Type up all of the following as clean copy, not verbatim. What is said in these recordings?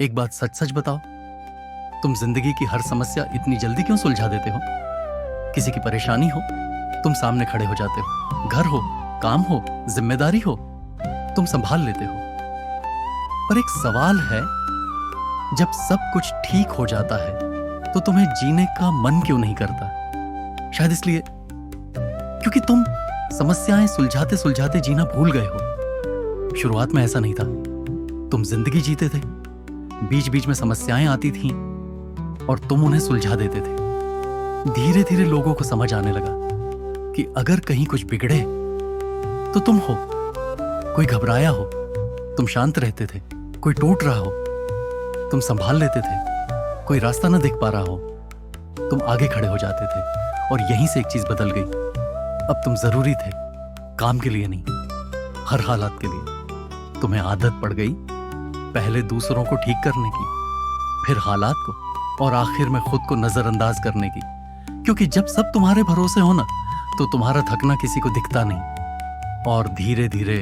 एक बात सच सच बताओ, तुम जिंदगी की हर समस्या इतनी जल्दी क्यों सुलझा देते हो? किसी की परेशानी हो, तुम सामने खड़े हो जाते हो। घर हो, काम हो, जिम्मेदारी हो, तुम संभाल लेते हो। पर एक सवाल है, जब सब कुछ ठीक हो जाता है तो तुम्हें जीने का मन क्यों नहीं करता? शायद इसलिए क्योंकि तुम समस्याएं सुलझाते सुलझाते जीना भूल गए हो। शुरुआत में ऐसा नहीं था। तुम जिंदगी जीते थे, बीच बीच में समस्याएं आती थीं और तुम उन्हें सुलझा देते थे। धीरे धीरे लोगों को समझ आने लगा कि अगर कहीं कुछ बिगड़े तो तुम हो। कोई घबराया हो, तुम शांत रहते थे। कोई टूट रहा हो, तुम संभाल लेते थे। कोई रास्ता ना दिख पा रहा हो, तुम आगे खड़े हो जाते थे। और यहीं से एक चीज बदल गई। अब तुम जरूरी थे, काम के लिए नहीं, हर हालात के लिए। तुम्हें आदत पड़ गई पहले दूसरों को ठीक करने की, फिर हालात को, और आखिर में खुद को नजरअंदाज करने की। क्योंकि जब सब तुम्हारे भरोसे हो ना, तो तुम्हारा थकना किसी को दिखता नहीं। और धीरे धीरे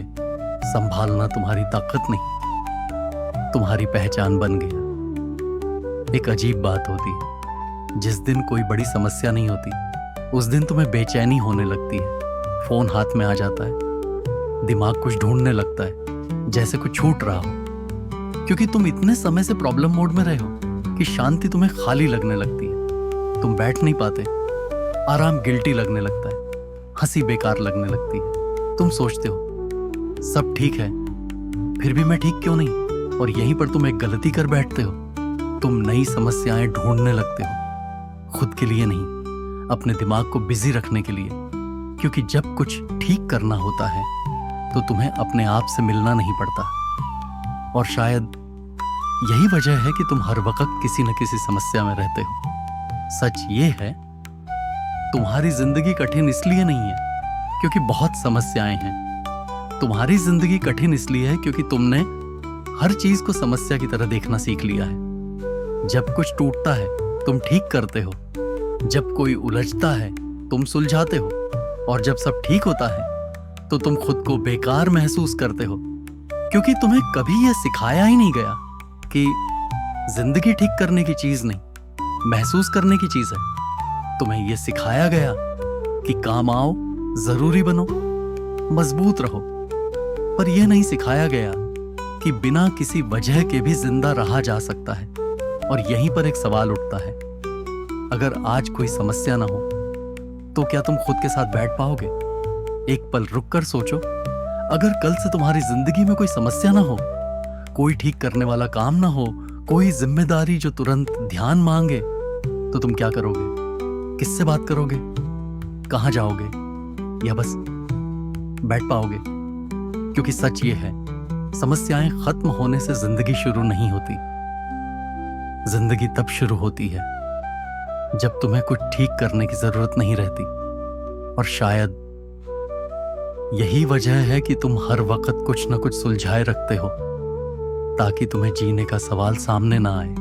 संभालना तुम्हारी ताकत नहीं, तुम्हारी पहचान बन गया। एक अजीब बात होती है, जिस दिन कोई बड़ी समस्या नहीं होती, उस दिन तुम्हें बेचैनी होने लगती है। फोन हाथ में आ जाता है, दिमाग कुछ ढूंढने लगता है, जैसे कुछ छूट रहा हो। क्योंकि तुम इतने समय से प्रॉब्लम मोड में रहे हो कि शांति तुम्हें खाली लगने लगती है। तुम बैठ नहीं पाते, आराम गिल्टी लगने लगता है, हंसी बेकार लगने लगती है। तुम सोचते हो सब ठीक है, फिर भी मैं ठीक क्यों नहीं? और यहीं पर तुम एक गलती कर बैठते हो। तुम नई समस्याएं ढूंढने लगते हो, खुद के लिए नहीं, अपने दिमाग को बिजी रखने के लिए। क्योंकि जब कुछ ठीक करना होता है तो तुम्हें अपने आप से मिलना नहीं पड़ता। और शायद यही वजह है कि तुम हर वक्त किसी न किसी समस्या में रहते हो। सच ये है, तुम्हारी जिंदगी कठिन इसलिए नहीं है क्योंकि बहुत समस्याएं हैं। तुम्हारी जिंदगी कठिन इसलिए है क्योंकि तुमने हर चीज को समस्या की तरह देखना सीख लिया है। जब कुछ टूटता है तुम ठीक करते हो, जब कोई उलझता है तुम सुलझाते हो, और जब सब ठीक होता है तो तुम खुद को बेकार महसूस करते हो। क्योंकि तुम्हें कभी यह सिखाया ही नहीं गया कि जिंदगी ठीक करने की चीज नहीं, महसूस करने की चीज है। तुम्हें यह सिखाया गया कि काम आओ, जरूरी बनो, मजबूत रहो। पर यह नहीं सिखाया गया कि बिना किसी वजह के भी जिंदा रहा जा सकता है। और यहीं पर एक सवाल उठता है, अगर आज कोई समस्या ना हो तो क्या तुम खुद के साथ बैठ पाओगे? एक पल रुक कर सोचो, अगर कल से तुम्हारी जिंदगी में कोई समस्या ना हो, कोई ठीक करने वाला काम ना हो, कोई जिम्मेदारी जो तुरंत ध्यान मांगे, तो तुम क्या करोगे? किससे बात करोगे? कहां जाओगे? या बस बैठ पाओगे? क्योंकि सच ये है, समस्याएं खत्म होने से जिंदगी शुरू नहीं होती। जिंदगी तब शुरू होती है जब तुम्हें कुछ ठीक करने की जरूरत नहीं रहती। और शायद यही वजह है कि तुम हर वक्त कुछ न कुछ सुलझाए रखते हो, ताकि तुम्हें जीने का सवाल सामने ना आए।